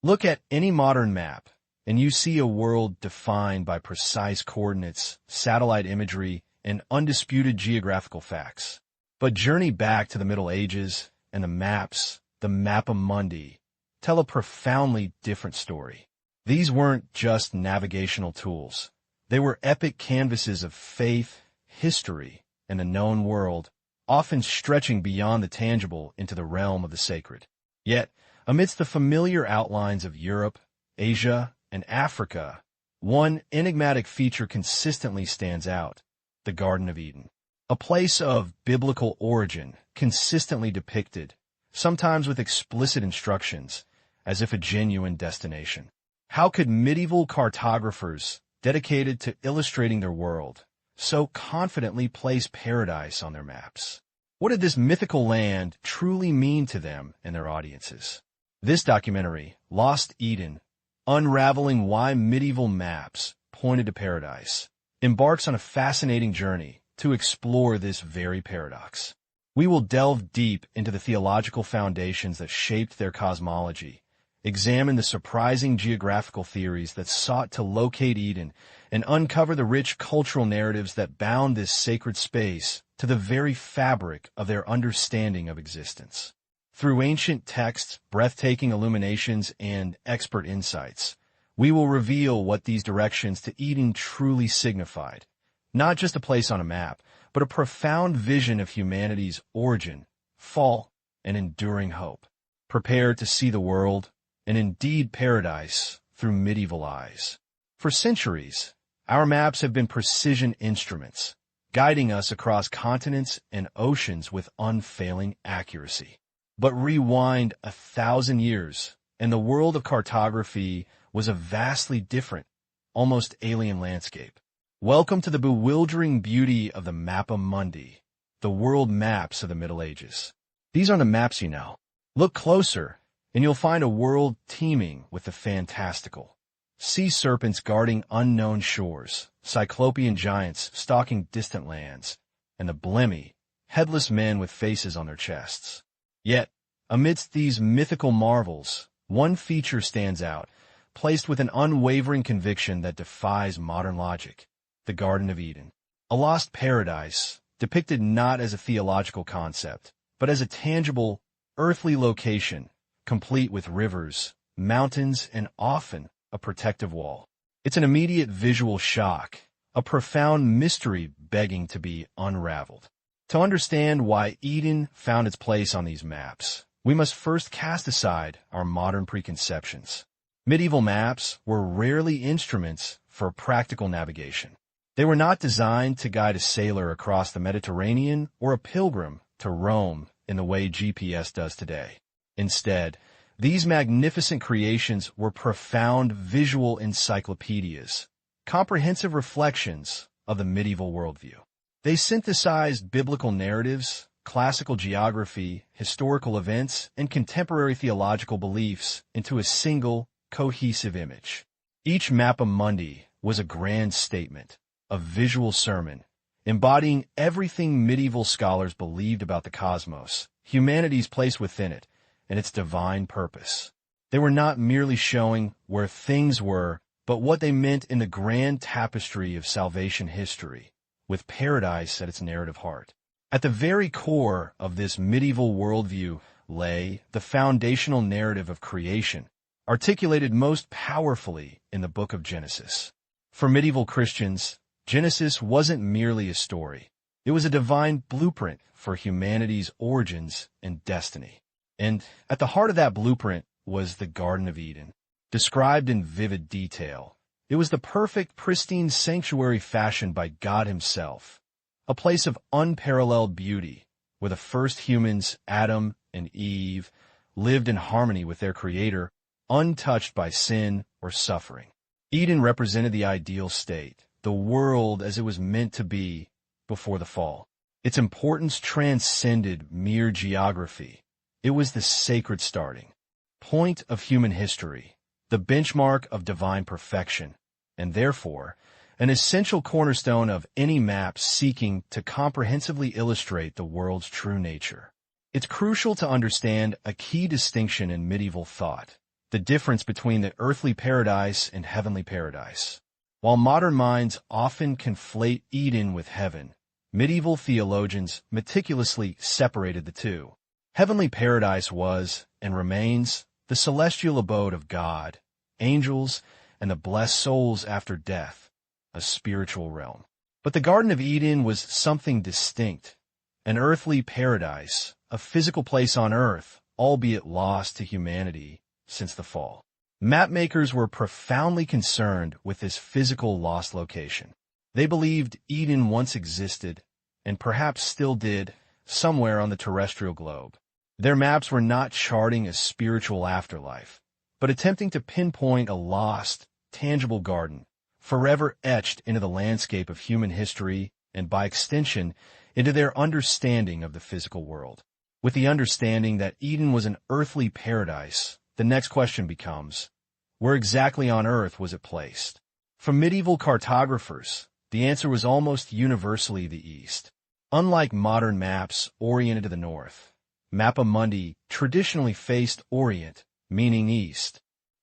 Look at any modern map, and you see a world defined by precise coordinates, satellite imagery, and undisputed geographical facts. But journey back to the Middle Ages, and the maps, the Mappa Mundi, tell a profoundly different story. These weren't just navigational tools. They were epic canvases of faith, history, and the known world, often stretching beyond the tangible into the realm of the sacred. Yet, amidst the familiar outlines of Europe, Asia, and Africa, one enigmatic feature consistently stands out: the Garden of Eden. A place of biblical origin, consistently depicted, sometimes with explicit instructions, as if a genuine destination. How could medieval cartographers, dedicated to illustrating their world, so confidently place paradise on their maps? What did this mythical land truly mean to them and their audiences? This documentary, Lost Eden, Unraveling Why Medieval Maps Pointed to Paradise, embarks on a fascinating journey to explore this very paradox. We will delve deep into the theological foundations that shaped their cosmology, examine the surprising geographical theories that sought to locate Eden, and uncover the rich cultural narratives that bound this sacred space to the very fabric of their understanding of existence. Through ancient texts, breathtaking illuminations, and expert insights, we will reveal what these directions to Eden truly signified. Not just a place on a map, but a profound vision of humanity's origin, fall, and enduring hope. Prepare to see the world, and indeed paradise, through medieval eyes. For centuries, our maps have been precision instruments, guiding us across continents and oceans with unfailing accuracy. But rewind 1,000 years, and the world of cartography was a vastly different, almost alien landscape. Welcome to the bewildering beauty of the Mappa Mundi, the world maps of the Middle Ages. These aren't the maps you know. Look closer, and you'll find a world teeming with the fantastical. Sea serpents guarding unknown shores, cyclopean giants stalking distant lands, and the blemmy, headless men with faces on their chests. Yet, amidst these mythical marvels, one feature stands out, placed with an unwavering conviction that defies modern logic: the Garden of Eden. A lost paradise, depicted not as a theological concept, but as a tangible, earthly location, complete with rivers, mountains, and often a protective wall. It's an immediate visual shock, a profound mystery begging to be unraveled. To understand why Eden found its place on these maps, we must first cast aside our modern preconceptions. Medieval maps were rarely instruments for practical navigation. They were not designed to guide a sailor across the Mediterranean or a pilgrim to Rome in the way GPS does today. Instead, these magnificent creations were profound visual encyclopedias, comprehensive reflections of the medieval worldview. They synthesized biblical narratives, classical geography, historical events, and contemporary theological beliefs into a single, cohesive image. Each Mappa Mundi was a grand statement, a visual sermon, embodying everything medieval scholars believed about the cosmos, humanity's place within it, and its divine purpose. They were not merely showing where things were, but what they meant in the grand tapestry of salvation history, with paradise at its narrative heart. At the very core of this medieval worldview lay the foundational narrative of creation, articulated most powerfully in the book of Genesis. For medieval Christians, Genesis wasn't merely a story. It was a divine blueprint for humanity's origins and destiny. And at the heart of that blueprint was the Garden of Eden, described in vivid detail. It was the perfect, pristine sanctuary fashioned by God Himself, a place of unparalleled beauty, where the first humans, Adam and Eve, lived in harmony with their Creator, untouched by sin or suffering. Eden represented the ideal state, the world as it was meant to be before the fall. Its importance transcended mere geography. It was the sacred starting point of human history, the benchmark of divine perfection, and therefore, an essential cornerstone of any map seeking to comprehensively illustrate the world's true nature. It's crucial to understand a key distinction in medieval thought. the difference between the earthly paradise and heavenly paradise. While modern minds often conflate Eden with heaven, medieval theologians meticulously separated the two. Heavenly paradise was, and remains, the celestial abode of God, angels, and the blessed souls after death, a spiritual realm. But the Garden of Eden was something distinct, an earthly paradise, a physical place on earth, albeit lost to humanity since the fall. Mapmakers were profoundly concerned with this physical lost location. They believed Eden once existed, and perhaps still did, somewhere on the terrestrial globe. Their maps were not charting a spiritual afterlife, but attempting to pinpoint a lost, tangible garden, forever etched into the landscape of human history and, by extension, into their understanding of the physical world. With the understanding that Eden was an earthly paradise, the next question becomes, where exactly on earth was it placed? For medieval cartographers, the answer was almost universally the east. Unlike modern maps oriented to the north, Mappa Mundi traditionally faced orient, meaning east.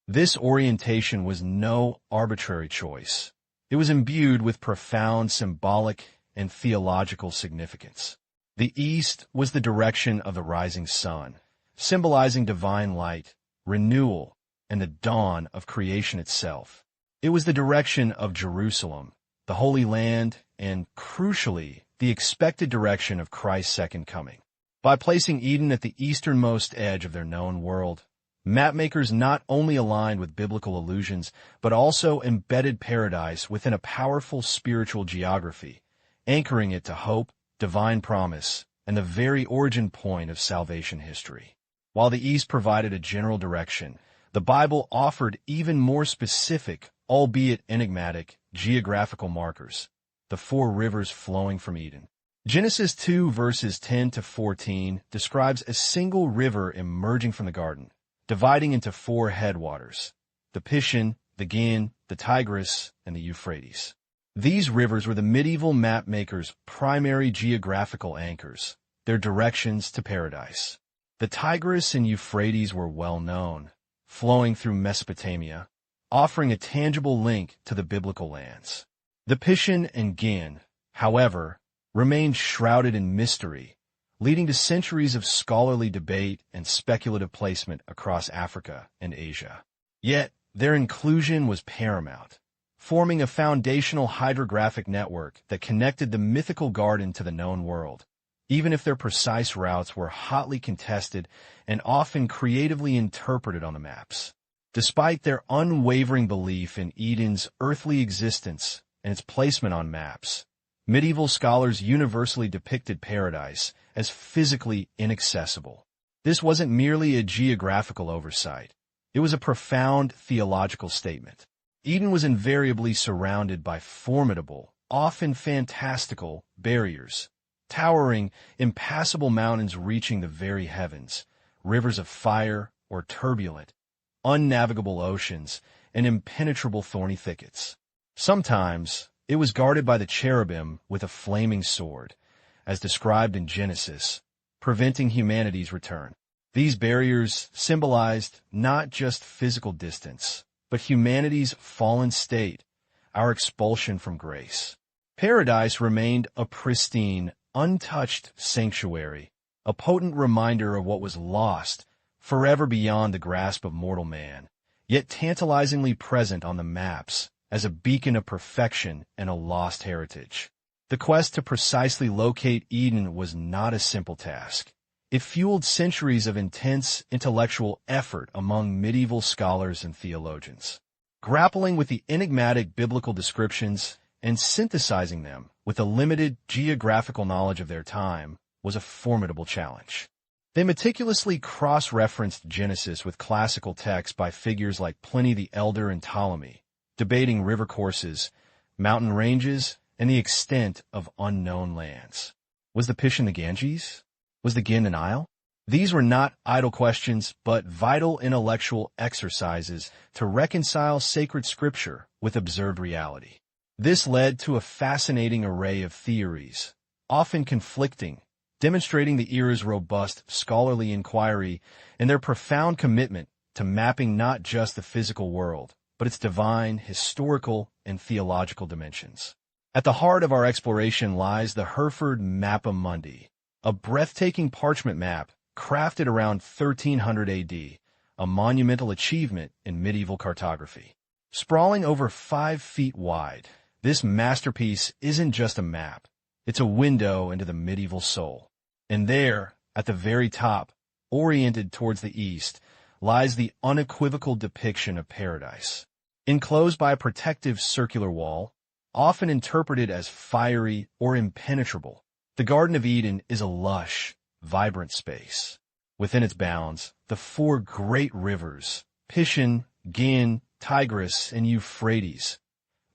This orientation was no arbitrary choice. It was imbued with profound symbolic and theological significance. The east was the direction of the rising sun, symbolizing divine light, renewal, and the dawn of creation itself. It was the direction of Jerusalem, the Holy Land, and, crucially, the expected direction of Christ's second coming. By placing Eden at the easternmost edge of their known world, mapmakers not only aligned with biblical allusions, but also embedded paradise within a powerful spiritual geography, anchoring it to hope, divine promise, and the very origin point of salvation history. While the East provided a general direction, the Bible offered even more specific, albeit enigmatic, geographical markers, the four rivers flowing from Eden. Genesis 2 verses 10 to 14 describes a single river emerging from the garden, dividing into four headwaters: the Pishon, the Gin, the Tigris, and the Euphrates. These rivers were the medieval mapmakers' primary geographical anchors, their directions to paradise. The Tigris and Euphrates were well known, flowing through Mesopotamia, offering a tangible link to the biblical lands. The Pishon and Gin, however, remained shrouded in mystery, leading to centuries of scholarly debate and speculative placement across Africa and Asia. Yet, their inclusion was paramount, forming a foundational hydrographic network that connected the mythical garden to the known world, even if their precise routes were hotly contested and often creatively interpreted on the maps. Despite their unwavering belief in Eden's earthly existence and its placement on maps, medieval scholars universally depicted paradise as physically inaccessible. This wasn't merely a geographical oversight. It was a profound theological statement. Eden was invariably surrounded by formidable, often fantastical, barriers, towering, impassable mountains reaching the very heavens, rivers of fire or turbulent, unnavigable oceans, and impenetrable thorny thickets. Sometimes, it was guarded by the cherubim with a flaming sword, as described in Genesis, preventing humanity's return. These barriers symbolized not just physical distance, but humanity's fallen state, our expulsion from grace. Paradise remained a pristine, untouched sanctuary, a potent reminder of what was lost, forever beyond the grasp of mortal man, yet tantalizingly present on the maps as a beacon of perfection and a lost heritage. The quest to precisely locate Eden was not a simple task. It fueled centuries of intense intellectual effort among medieval scholars and theologians. Grappling with the enigmatic biblical descriptions and synthesizing them with a limited geographical knowledge of their time was a formidable challenge. They meticulously cross-referenced Genesis with classical texts by figures like Pliny the Elder and Ptolemy, debating river courses, mountain ranges, and the extent of unknown lands. Was the Pishon the Ganges? Was the Gin the Nile? These were not idle questions, but vital intellectual exercises to reconcile sacred scripture with observed reality. This led to a fascinating array of theories, often conflicting, demonstrating the era's robust scholarly inquiry and their profound commitment to mapping not just the physical world, but its divine, historical, and theological dimensions. At the heart of our exploration lies the Hereford Mappa Mundi, a breathtaking parchment map crafted around 1300 AD, a monumental achievement in medieval cartography. Sprawling over 5 feet wide, this masterpiece isn't just a map, it's a window into the medieval soul. And there, at the very top, oriented towards the east, lies the unequivocal depiction of paradise. Enclosed by a protective circular wall, often interpreted as fiery or impenetrable, the Garden of Eden is a lush, vibrant space. Within its bounds, the 4 great rivers, Pishon, Gin, Tigris, and Euphrates,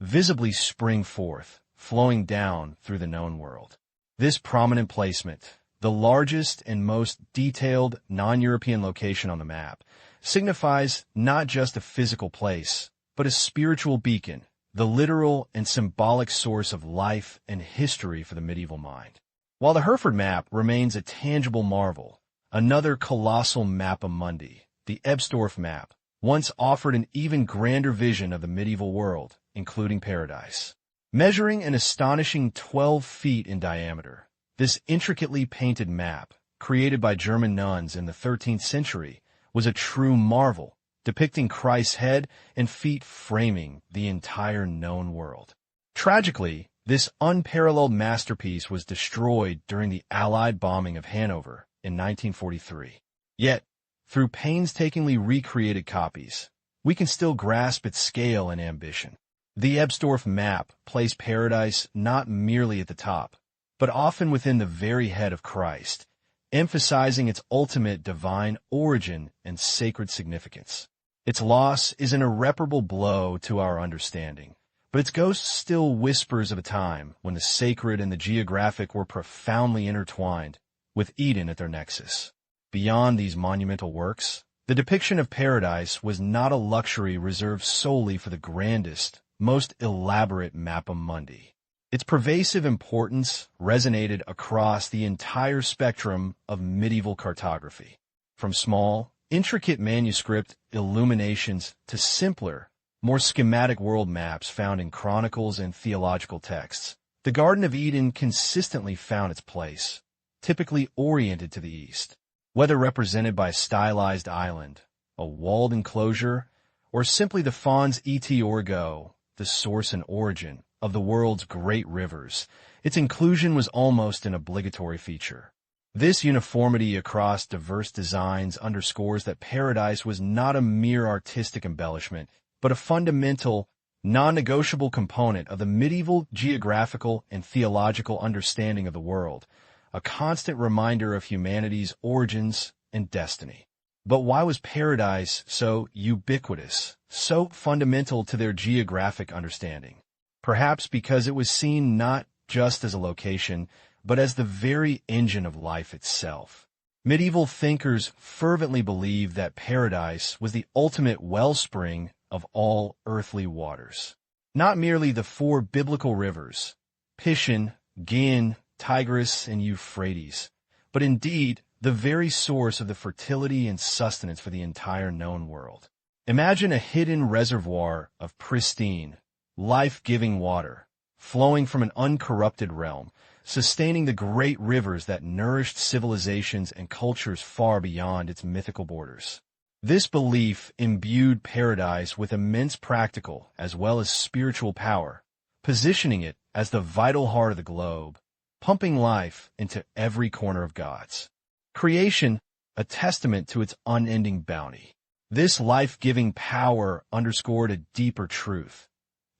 visibly spring forth, flowing down through the known world. This prominent placement, the largest and most detailed non-European location on the map, signifies not just a physical place, but a spiritual beacon, the literal and symbolic source of life and history for the medieval mind. While the Hereford map remains a tangible marvel, another colossal Mappa Mundi, the Ebsdorf map, once offered an even grander vision of the medieval world, including paradise. Measuring an astonishing 12 feet in diameter, this intricately painted map, created by German nuns in the 13th century, was a true marvel, depicting Christ's head and feet framing the entire known world. Tragically, this unparalleled masterpiece was destroyed during the Allied bombing of Hanover in 1943. Yet, through painstakingly recreated copies, we can still grasp its scale and ambition. The Ebsdorf map placed paradise not merely at the top, but often within the very head of Christ, emphasizing its ultimate divine origin and sacred significance. Its loss is an irreparable blow to our understanding, but its ghost still whispers of a time when the sacred and the geographic were profoundly intertwined, with Eden at their nexus. Beyond these monumental works, the depiction of paradise was not a luxury reserved solely for the grandest, most elaborate Mappa Mundi. Its pervasive importance resonated across the entire spectrum of medieval cartography, from small, intricate manuscript illuminations to simpler, more schematic world maps found in chronicles and theological texts. The Garden of Eden consistently found its place, typically oriented to the east. Whether represented by a stylized island, a walled enclosure, or simply the Fons et Orgo, the source and origin of the world's great rivers, its inclusion was almost an obligatory feature. This uniformity across diverse designs underscores that paradise was not a mere artistic embellishment, but a fundamental, non-negotiable component of the medieval geographical and theological understanding of the world, a constant reminder of humanity's origins and destiny. But why was paradise so ubiquitous, so fundamental to their geographic understanding? Perhaps because it was seen not just as a location, but as the very engine of life itself. Medieval thinkers fervently believed that paradise was the ultimate wellspring of all earthly waters. Not merely the 4 biblical rivers, Pishon, Gin, Tigris, and Euphrates, but indeed the very source of the fertility and sustenance for the entire known world. Imagine a hidden reservoir of pristine, life-giving water, flowing from an uncorrupted realm, sustaining the great rivers that nourished civilizations and cultures far beyond its mythical borders. This belief imbued paradise with immense practical as well as spiritual power, positioning it as the vital heart of the globe, pumping life into every corner of God's creation, a testament to its unending bounty. This life-giving power underscored a deeper truth,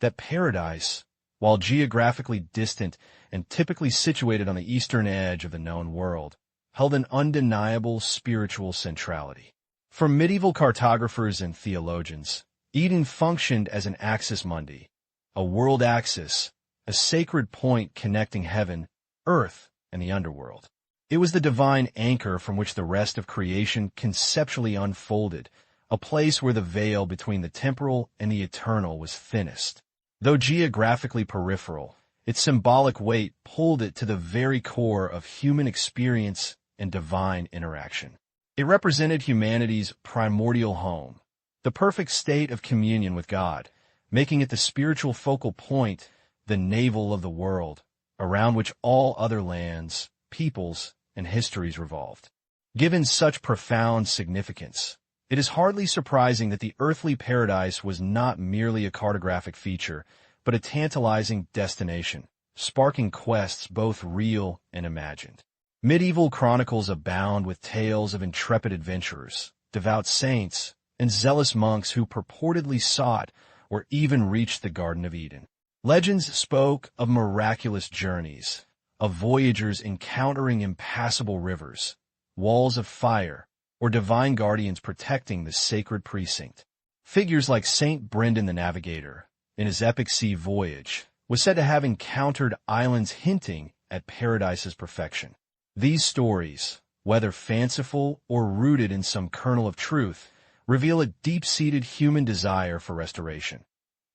that paradise, while geographically distant and typically situated on the eastern edge of the known world, held an undeniable spiritual centrality. For medieval cartographers and theologians, Eden functioned as an axis mundi, a world axis, a sacred point connecting heaven, earth, and the underworld. It was the divine anchor from which the rest of creation conceptually unfolded, a place where the veil between the temporal and the eternal was thinnest. Though geographically peripheral, its symbolic weight pulled it to the very core of human experience and divine interaction. It represented humanity's primordial home, the perfect state of communion with God, making it the spiritual focal point, the navel of the world, around which all other lands, peoples, and histories revolved. Given such profound significance, it is hardly surprising that the earthly paradise was not merely a cartographic feature, but a tantalizing destination, sparking quests both real and imagined. Medieval chronicles abound with tales of intrepid adventurers, devout saints, and zealous monks who purportedly sought or even reached the Garden of Eden. Legends spoke of miraculous journeys, of voyagers encountering impassable rivers, walls of fire, or divine guardians protecting the sacred precinct. Figures like Saint Brendan the Navigator, in his epic sea voyage, was said to have encountered islands hinting at paradise's perfection. These stories, whether fanciful or rooted in some kernel of truth, reveal a deep-seated human desire for restoration,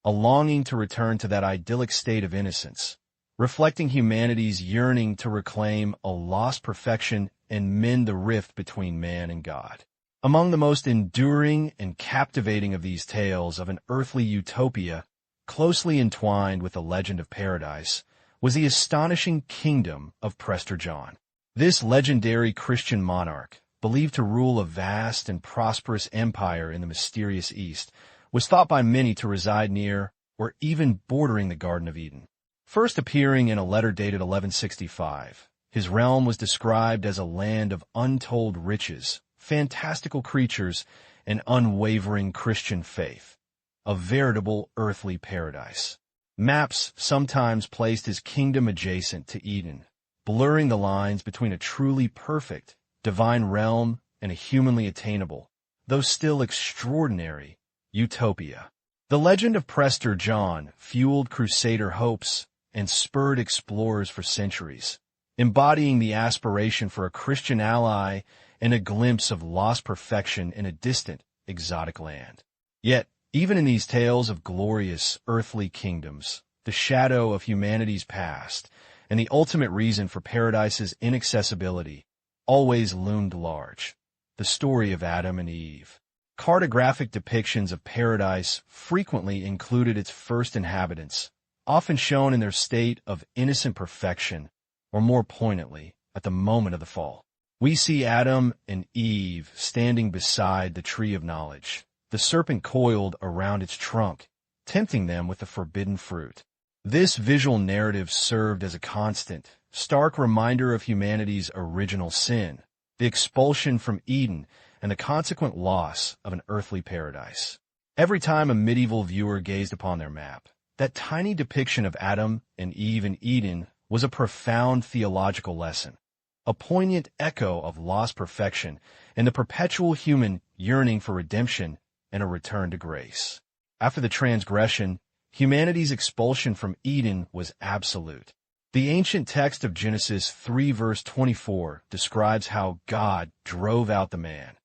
a longing to return to that idyllic state of innocence, reflecting humanity's yearning to reclaim a lost perfection and mend the rift between man and God. Among the most enduring and captivating of these tales of an earthly utopia, closely entwined with the legend of paradise, was the astonishing kingdom of Prester John. This legendary Christian monarch, believed to rule a vast and prosperous empire in the mysterious East, was thought by many to reside near or even bordering the Garden of Eden. First appearing in a letter dated 1165, his realm was described as a land of untold riches, fantastical creatures, and unwavering Christian faith, a veritable earthly paradise. Maps sometimes placed his kingdom adjacent to Eden, blurring the lines between a truly perfect, divine realm and a humanly attainable, though still extraordinary, utopia. The legend of Prester John fueled crusader hopes and spurred explorers for centuries, embodying the aspiration for a Christian ally and a glimpse of lost perfection in a distant, exotic land. Yet, even in these tales of glorious earthly kingdoms, the shadow of humanity's past and the ultimate reason for paradise's inaccessibility always loomed large: the story of Adam and Eve. Cartographic depictions of paradise frequently included its first inhabitants, often shown in their state of innocent perfection, or more poignantly, at the moment of the fall. We see Adam and Eve standing beside the tree of knowledge, the serpent coiled around its trunk, tempting them with the forbidden fruit. This visual narrative served as a constant, stark reminder of humanity's original sin, the expulsion from Eden, and the consequent loss of an earthly paradise. Every time a medieval viewer gazed upon their map, that tiny depiction of Adam and Eve in Eden was a profound theological lesson, a poignant echo of lost perfection and the perpetual human yearning for redemption and a return to grace. After the transgression, humanity's expulsion from Eden was absolute. The ancient text of Genesis 3 verse 24 describes how God drove out the man,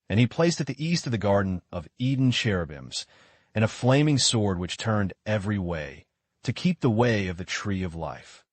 and he placed at the east of the Garden of Eden cherubims and a flaming sword which turned every way, to keep the way of the tree of life.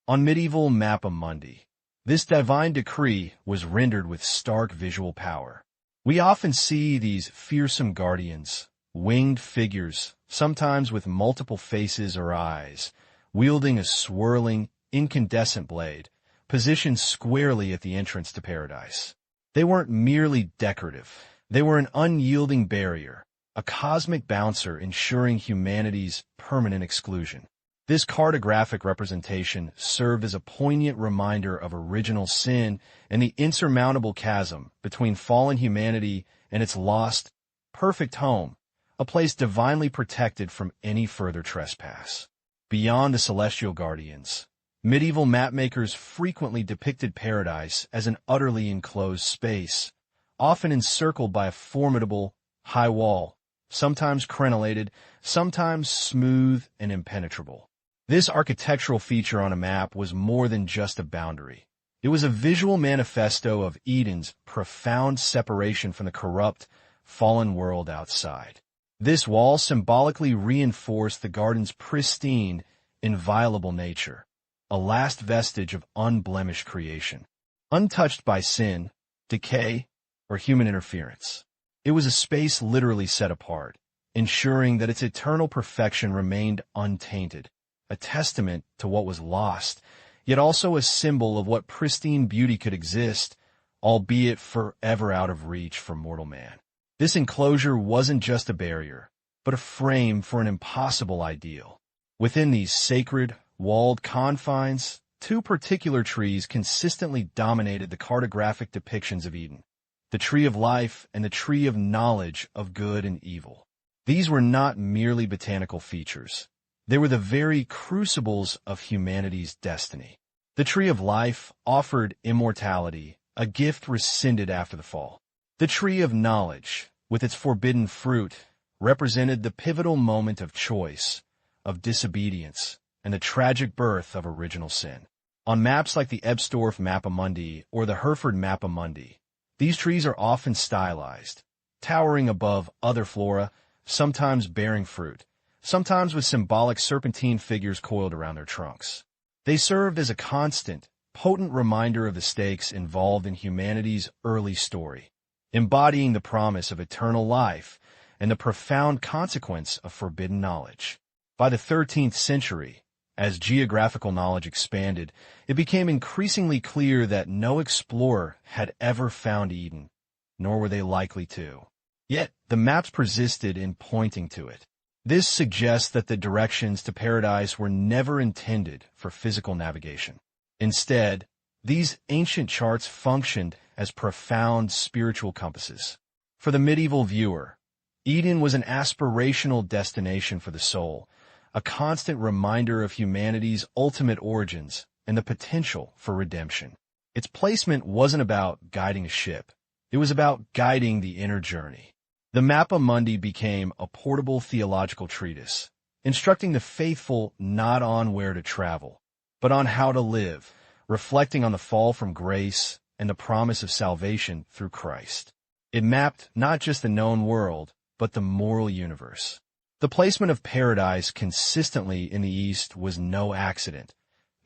On medieval Mappa Mundi, this divine decree was rendered with stark visual power. We often see these fearsome guardians, winged figures, sometimes with multiple faces or eyes, wielding a swirling, incandescent blade, positioned squarely at the entrance to paradise. They weren't merely decorative. They were an unyielding barrier, a cosmic bouncer ensuring humanity's permanent exclusion. This cartographic representation served as a poignant reminder of original sin and the insurmountable chasm between fallen humanity and its lost, perfect home, a place divinely protected from any further trespass. Beyond the celestial guardians, medieval mapmakers frequently depicted paradise as an utterly enclosed space, often encircled by a formidable, high wall, sometimes crenellated, sometimes smooth and impenetrable. This architectural feature on a map was more than just a boundary. It was a visual manifesto of Eden's profound separation from the corrupt, fallen world outside. This wall symbolically reinforced the garden's pristine, inviolable nature, a last vestige of unblemished creation, untouched by sin, decay, or human interference. It was a space literally set apart, ensuring that its eternal perfection remained untainted, a testament to what was lost, yet also a symbol of what pristine beauty could exist, albeit forever out of reach for mortal man. This enclosure wasn't just a barrier, but a frame for an impossible ideal. Within these sacred, walled confines, two particular trees consistently dominated the cartographic depictions of Eden: the tree of life and the tree of knowledge of good and evil. These were not merely botanical features. They were the very crucibles of humanity's destiny. The tree of life offered immortality, a gift rescinded after the fall. The tree of knowledge, with its forbidden fruit, represented the pivotal moment of choice, of disobedience, and the tragic birth of original sin. On maps like the Ebsdorf Mappa Mundi or the Hereford Mappa Mundi, these trees are often stylized, towering above other flora, sometimes bearing fruit, sometimes with symbolic serpentine figures coiled around their trunks. They served as a constant, potent reminder of the stakes involved in humanity's early story, embodying the promise of eternal life and the profound consequence of forbidden knowledge. By the 13th century, as geographical knowledge expanded, it became increasingly clear that no explorer had ever found Eden, nor were they likely to. Yet, the maps persisted in pointing to it. This suggests that the directions to paradise were never intended for physical navigation. Instead, these ancient charts functioned as profound spiritual compasses. For the medieval viewer, Eden was an aspirational destination for the soul, a constant reminder of humanity's ultimate origins and the potential for redemption. Its placement wasn't about guiding a ship. It was about guiding the inner journey. The Mappa Mundi became a portable theological treatise, instructing the faithful not on where to travel, but on how to live, reflecting on the fall from grace and the promise of salvation through Christ. It mapped not just the known world, but the moral universe. The placement of paradise consistently in the East was no accident,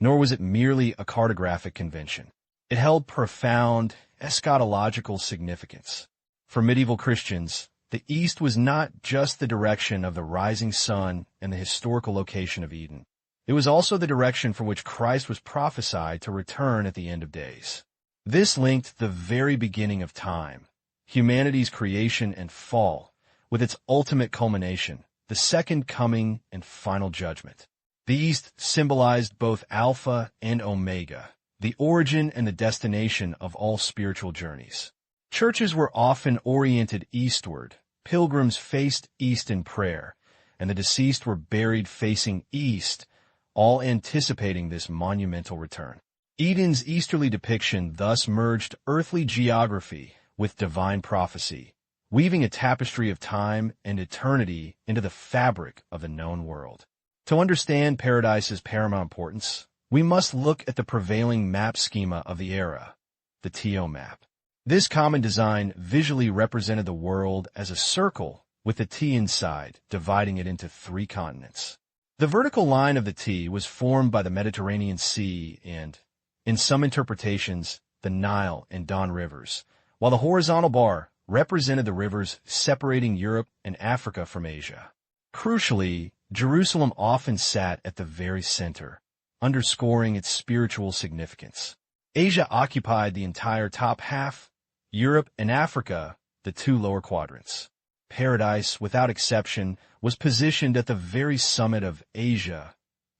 nor was it merely a cartographic convention. It held profound eschatological significance. For medieval Christians, the East was not just the direction of the rising sun and the historical location of Eden. It was also the direction for which Christ was prophesied to return at the end of days. This linked the very beginning of time, humanity's creation and fall, with its ultimate culmination, the second coming and final judgment. The East symbolized both Alpha and Omega, the origin and the destination of all spiritual journeys. Churches were often oriented eastward. Pilgrims faced east in prayer, and the deceased were buried facing east, all anticipating this monumental return. Eden's easterly depiction thus merged earthly geography with divine prophecy, weaving a tapestry of time and eternity into the fabric of the known world. To understand Paradise's paramount importance, we must look at the prevailing map schema of the era, the TO map. This common design visually represented the world as a circle with the T inside, dividing it into 3 continents. The vertical line of the T was formed by the Mediterranean Sea and, in some interpretations, the Nile and Don rivers, while the horizontal bar represented the rivers separating Europe and Africa from Asia. Crucially, Jerusalem often sat at the very center, underscoring its spiritual significance. Asia occupied the entire top half, Europe and Africa, the 2 lower quadrants. Paradise, without exception, was positioned at the very summit of Asia,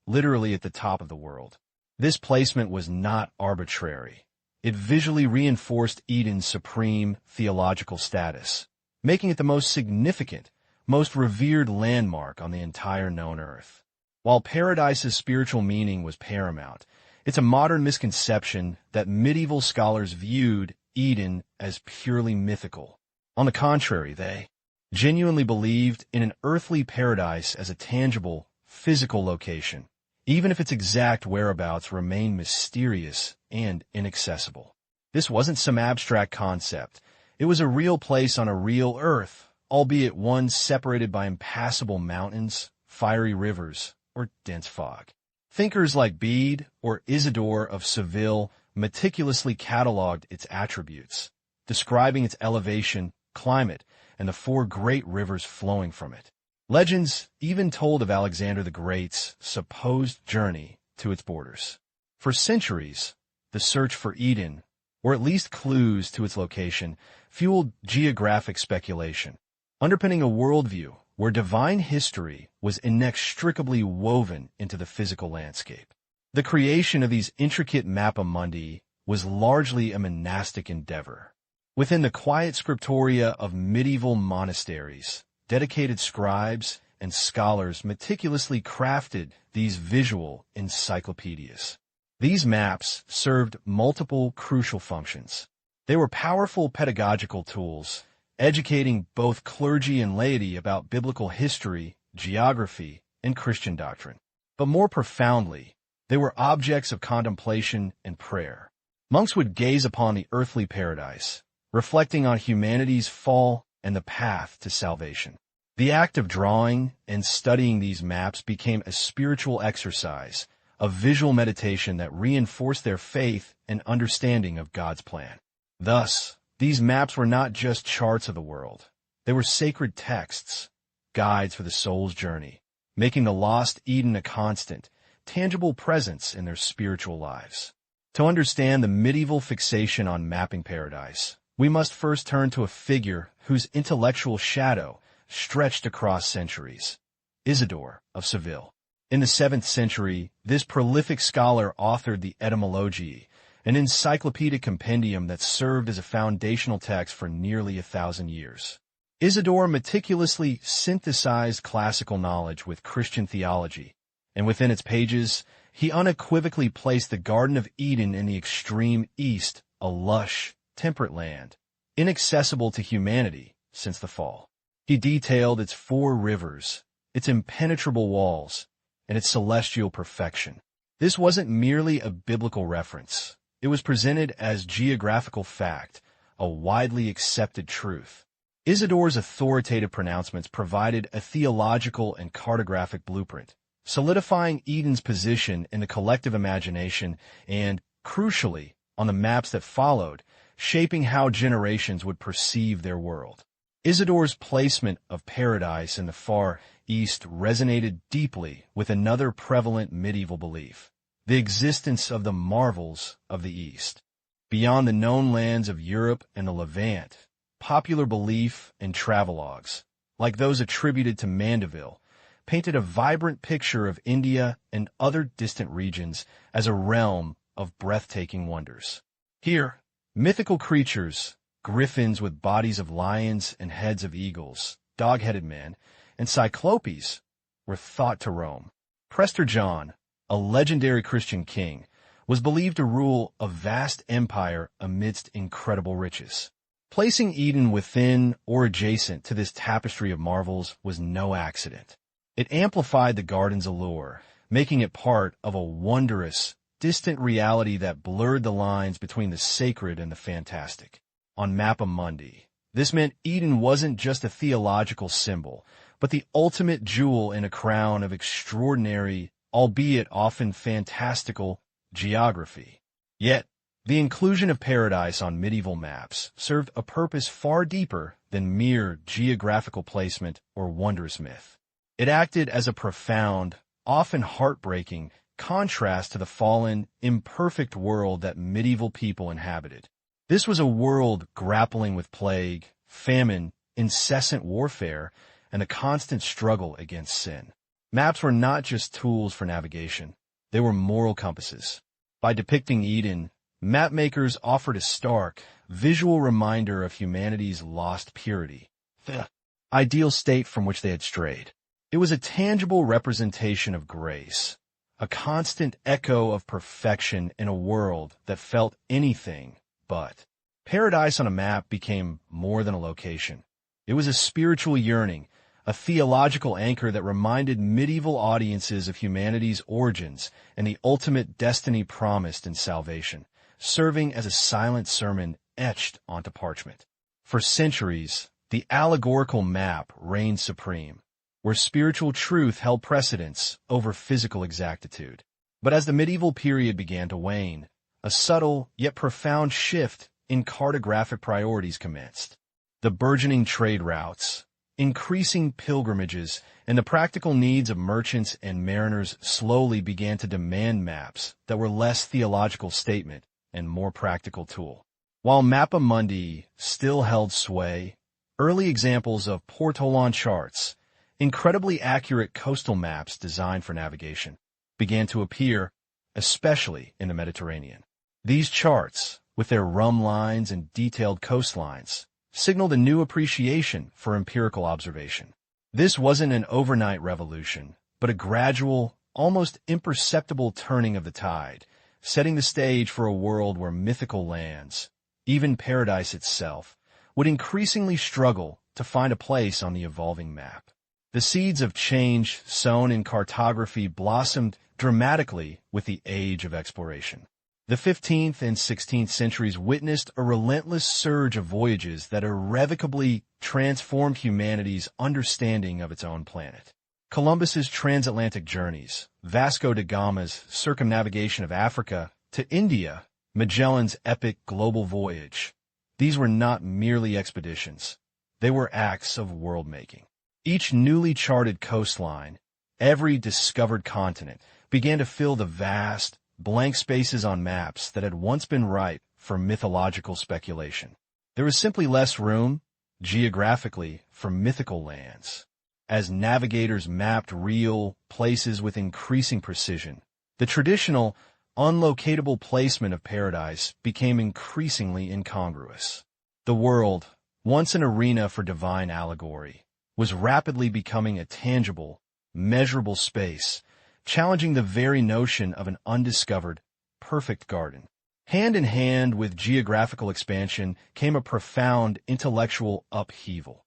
literally at the top of the world. This placement was not arbitrary. It visually reinforced Eden's supreme theological status, making it the most significant, most revered landmark on the entire known earth. While Paradise's spiritual meaning was paramount, it's a modern misconception that medieval scholars viewed Eden as purely mythical. On the contrary, they genuinely believed in an earthly paradise as a tangible, physical location, even if its exact whereabouts remained mysterious and inaccessible. This wasn't some abstract concept. It was a real place on a real earth, albeit one separated by impassable mountains, fiery rivers, or dense fog. Thinkers like Bede or Isidore of Seville meticulously cataloged its attributes, describing its elevation, climate, and the four great rivers flowing from it. Legends even told of Alexander the Great's supposed journey to its borders. For centuries, the search for Eden, or at least clues to its location, fueled geographic speculation, underpinning a worldview where divine history was inextricably woven into the physical landscape. The creation of these intricate Mappa Mundi was largely a monastic endeavor. Within the quiet scriptoria of medieval monasteries, dedicated scribes and scholars meticulously crafted these visual encyclopedias. These maps served multiple crucial functions. They were powerful pedagogical tools, educating both clergy and laity about biblical history, geography, and Christian doctrine. But more profoundly, they were objects of contemplation and prayer. Monks would gaze upon the earthly paradise, reflecting on humanity's fall and the path to salvation. The act of drawing and studying these maps became a spiritual exercise, a visual meditation that reinforced their faith and understanding of God's plan. Thus, these maps were not just charts of the world. They were sacred texts, guides for the soul's journey, making the lost Eden a constant, tangible presence in their spiritual lives. To understand the medieval fixation on mapping paradise, we must first turn to a figure whose intellectual shadow stretched across centuries, Isidore of Seville. In the 7th century, this prolific scholar authored the Etymology, an encyclopedic compendium that served as a foundational text for nearly 1,000 years. Isidore meticulously synthesized classical knowledge with Christian theology, and within its pages, he unequivocally placed the Garden of Eden in the extreme east, a lush, temperate land, inaccessible to humanity since the fall. He detailed its 4 rivers, its impenetrable walls, and its celestial perfection. This wasn't merely a biblical reference. It was presented as geographical fact, a widely accepted truth. Isidore's authoritative pronouncements provided a theological and cartographic blueprint, solidifying Eden's position in the collective imagination and, crucially, on the maps that followed, shaping how generations would perceive their world. Isidore's placement of paradise in the far east resonated deeply with another prevalent medieval belief, the existence of the marvels of the East. Beyond the known lands of Europe and the Levant, popular belief and travelogues, like those attributed to Mandeville, painted a vibrant picture of India and other distant regions as a realm of breathtaking wonders. Here, mythical creatures, griffins with bodies of lions and heads of eagles, dog-headed men, and cyclopes were thought to roam. Prester John, a legendary Christian king, was believed to rule a vast empire amidst incredible riches. Placing Eden within or adjacent to this tapestry of marvels was no accident. It amplified the garden's allure, making it part of a wondrous, distant reality that blurred the lines between the sacred and the fantastic. On Mappa Mundi, this meant Eden wasn't just a theological symbol, but the ultimate jewel in a crown of extraordinary, albeit often fantastical, geography. Yet, the inclusion of paradise on medieval maps served a purpose far deeper than mere geographical placement or wondrous myth. It acted as a profound, often heartbreaking, contrast to the fallen, imperfect world that medieval people inhabited. This was a world grappling with plague, famine, incessant warfare, and the constant struggle against sin. Maps were not just tools for navigation. They were moral compasses. By depicting Eden, mapmakers offered a stark, visual reminder of humanity's lost purity, the ideal state from which they had strayed. It was a tangible representation of grace, a constant echo of perfection in a world that felt anything but. Paradise on a map became more than a location. It was a spiritual yearning, a theological anchor that reminded medieval audiences of humanity's origins and the ultimate destiny promised in salvation, serving as a silent sermon etched onto parchment. For centuries, the allegorical map reigned supreme, where spiritual truth held precedence over physical exactitude. But as the medieval period began to wane, a subtle yet profound shift in cartographic priorities commenced. The burgeoning trade routes, increasing pilgrimages, and the practical needs of merchants and mariners slowly began to demand maps that were less theological statement and more practical tool. While Mappa Mundi still held sway, early examples of portolan charts, incredibly accurate coastal maps designed for navigation, began to appear, especially in the Mediterranean. These charts, with their rum lines and detailed coastlines, signaled a new appreciation for empirical observation. This wasn't an overnight revolution, but a gradual, almost imperceptible turning of the tide, setting the stage for a world where mythical lands, even paradise itself, would increasingly struggle to find a place on the evolving map. The seeds of change sown in cartography blossomed dramatically with the age of exploration. The 15th and 16th centuries witnessed a relentless surge of voyages that irrevocably transformed humanity's understanding of its own planet. Columbus's transatlantic journeys, Vasco da Gama's circumnavigation of Africa to India, Magellan's epic global voyage. These were not merely expeditions. They were acts of world-making. Each newly charted coastline, every discovered continent, began to fill the vast, blank spaces on maps that had once been ripe for mythological speculation. There was simply less room, geographically, for mythical lands. As navigators mapped real places with increasing precision, the traditional, unlocatable placement of paradise became increasingly incongruous. The world, once an arena for divine allegory, was rapidly becoming a tangible, measurable space, challenging the very notion of an undiscovered, perfect garden. Hand in hand with geographical expansion came a profound intellectual upheaval,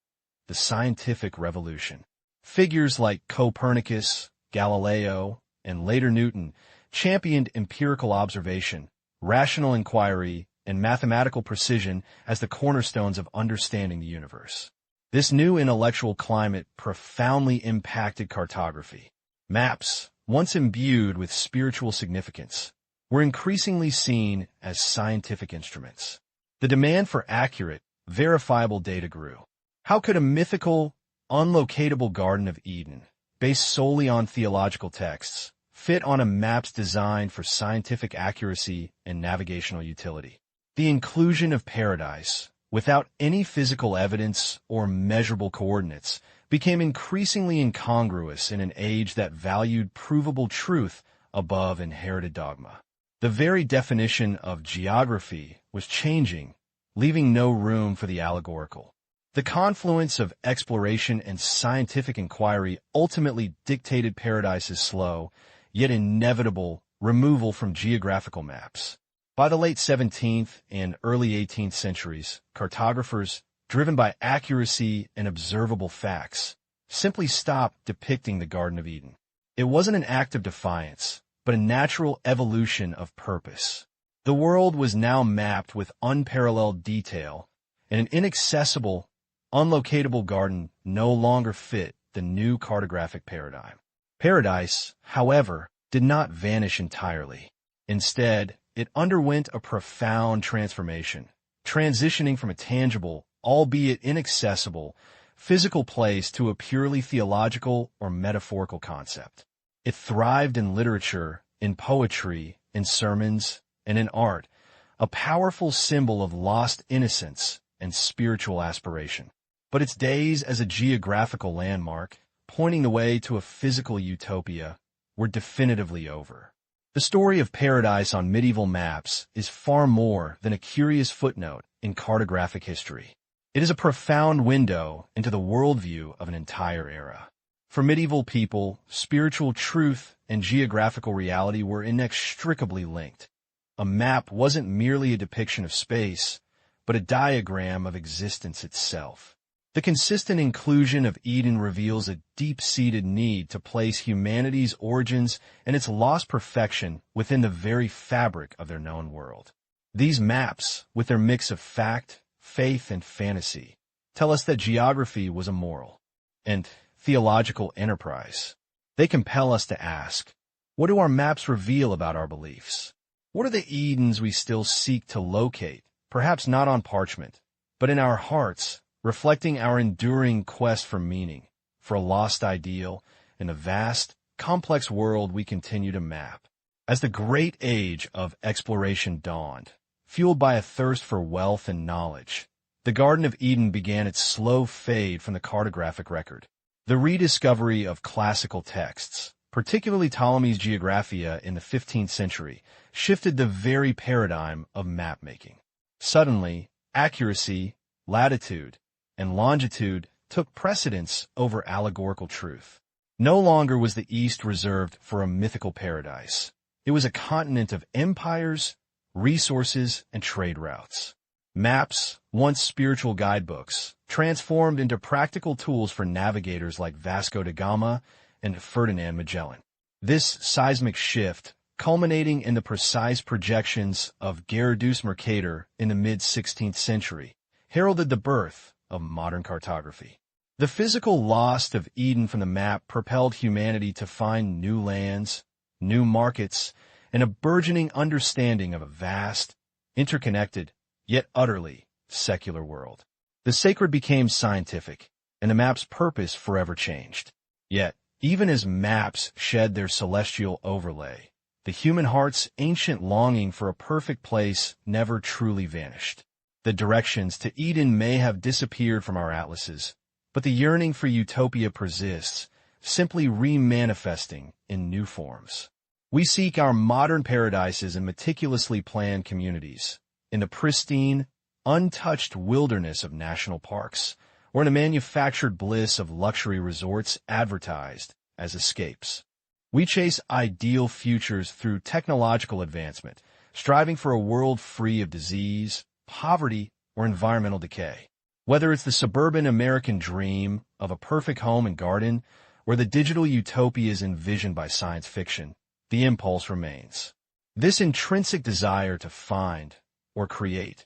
the scientific revolution. Figures like Copernicus, Galileo, and later Newton championed empirical observation, rational inquiry, and mathematical precision as the cornerstones of understanding the universe. This new intellectual climate profoundly impacted cartography. Maps, once imbued with spiritual significance, were increasingly seen as scientific instruments. The demand for accurate, verifiable data grew. How could a mythical, unlocatable Garden of Eden, based solely on theological texts, fit on a maps designed for scientific accuracy and navigational utility? The inclusion of paradise, without any physical evidence or measurable coordinates, became increasingly incongruous in an age that valued provable truth above inherited dogma. The very definition of geography was changing, leaving no room for the allegorical. The confluence of exploration and scientific inquiry ultimately dictated Paradise's slow, yet inevitable, removal from geographical maps. By the late 17th and early 18th centuries, cartographers, driven by accuracy and observable facts, simply stopped depicting the Garden of Eden. It wasn't an act of defiance, but a natural evolution of purpose. The world was now mapped with unparalleled detail, and an inaccessible, unlocatable garden no longer fit the new cartographic paradigm. Paradise, however, did not vanish entirely. Instead, it underwent a profound transformation, transitioning from a tangible, albeit inaccessible, physical place to a purely theological or metaphorical concept. It thrived in literature, in poetry, in sermons, and in art, a powerful symbol of lost innocence and spiritual aspiration. But its days as a geographical landmark, pointing the way to a physical utopia, were definitively over. The story of paradise on medieval maps is far more than a curious footnote in cartographic history. It is a profound window into the worldview of an entire era. For medieval people, spiritual truth and geographical reality were inextricably linked. A map wasn't merely a depiction of space, but a diagram of existence itself. The consistent inclusion of Eden reveals a deep-seated need to place humanity's origins and its lost perfection within the very fabric of their known world. These maps, with their mix of fact, faith, and fantasy, tell us that geography was a moral and theological enterprise. They compel us to ask, what do our maps reveal about our beliefs? What are the Edens we still seek to locate perhaps not on parchment, but in our hearts, reflecting our enduring quest for meaning, for a lost ideal, in the vast, complex world we continue to map. As the great age of exploration dawned, fueled by a thirst for wealth and knowledge, the Garden of Eden began its slow fade from the cartographic record. The rediscovery of classical texts, particularly Ptolemy's Geographia in the 15th century, shifted the very paradigm of map-making. Suddenly, accuracy, latitude, and longitude took precedence over allegorical truth. No longer was the East reserved for a mythical paradise. It was a continent of empires, resources, and trade routes. Maps, once spiritual guidebooks, transformed into practical tools for navigators like Vasco da Gama and Ferdinand Magellan. This seismic shift, culminating in the precise projections of Gerardus Mercator in the mid-16th century, heralded the birth of modern cartography. The physical loss of Eden from the map propelled humanity to find new lands, new markets, and a burgeoning understanding of a vast, interconnected, yet utterly secular world. The sacred became scientific, and the map's purpose forever changed. Yet, even as maps shed their celestial overlay, the human heart's ancient longing for a perfect place never truly vanished. The directions to Eden may have disappeared from our atlases, but the yearning for utopia persists, simply remanifesting in new forms. We seek our modern paradises in meticulously planned communities, in the pristine, untouched wilderness of national parks, or in the manufactured bliss of luxury resorts advertised as escapes. We chase ideal futures through technological advancement, striving for a world free of disease, poverty, or environmental decay. Whether it's the suburban American dream of a perfect home and garden, or the digital utopias envisioned by science fiction, the impulse remains. This intrinsic desire to find, or create,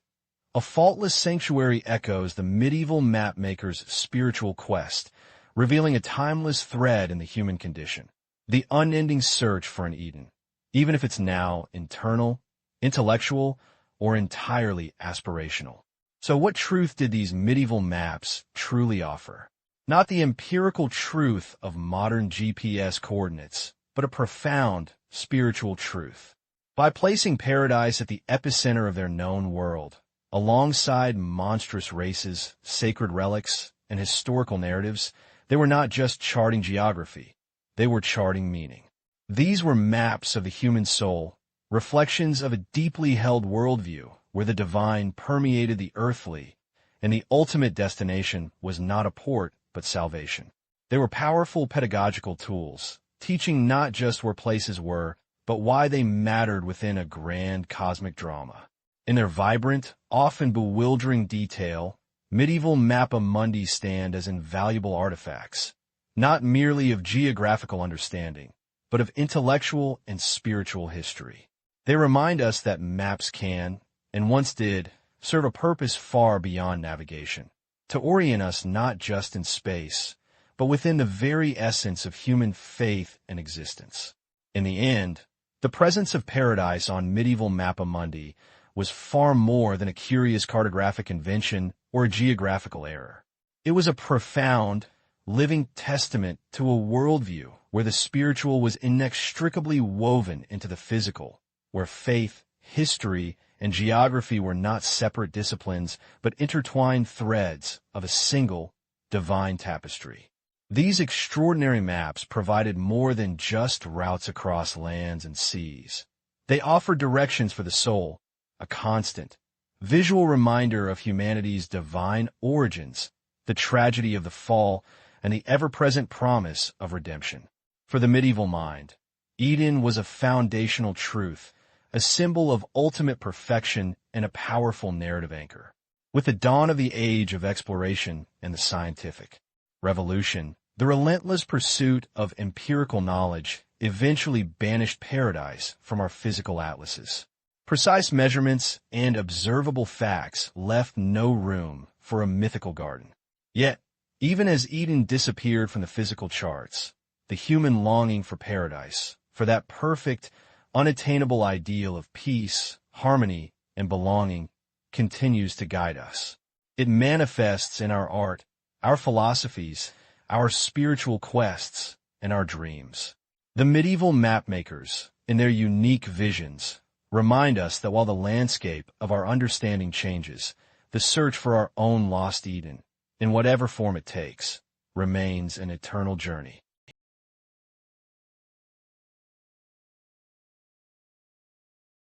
a faultless sanctuary echoes the medieval map-maker's spiritual quest, revealing a timeless thread in the human condition. The unending search for an Eden, even if it's now internal, intellectual, or entirely aspirational. So what truth did these medieval maps truly offer? Not the empirical truth of modern GPS coordinates, but a profound spiritual truth. By placing paradise at the epicenter of their known world, alongside monstrous races, sacred relics, and historical narratives, they were not just charting geography, they were charting meaning. These were maps of the human soul, reflections of a deeply held worldview where the divine permeated the earthly, and the ultimate destination was not a port but salvation. They were powerful pedagogical tools, teaching not just where places were, but why they mattered within a grand cosmic drama. In their vibrant, often bewildering detail, medieval Mappa Mundi stand as invaluable artifacts, not merely of geographical understanding, but of intellectual and spiritual history. They remind us that maps can, and once did, serve a purpose far beyond navigation, to orient us not just in space, but within the very essence of human faith and existence. In the end, the presence of paradise on medieval Mappa Mundi was far more than a curious cartographic invention or a geographical error. It was a profound, living testament to a worldview where the spiritual was inextricably woven into the physical, where faith, history, and geography were not separate disciplines but intertwined threads of a single, divine tapestry. These extraordinary maps provided more than just routes across lands and seas. They offered directions for the soul, a constant, visual reminder of humanity's divine origins, the tragedy of the fall, and the ever-present promise of redemption. For the medieval mind, Eden was a foundational truth, a symbol of ultimate perfection and a powerful narrative anchor. With the dawn of the age of exploration and the scientific revolution, the relentless pursuit of empirical knowledge eventually banished paradise from our physical atlases. Precise measurements and observable facts left no room for a mythical garden. Yet, even as Eden disappeared from the physical charts, the human longing for paradise, for that perfect, unattainable ideal of peace, harmony, and belonging, continues to guide us. It manifests in our art, our philosophies, our spiritual quests, and our dreams. The medieval mapmakers, in their unique visions, remind us that while the landscape of our understanding changes, the search for our own lost Eden, in whatever form it takes, remains an eternal journey.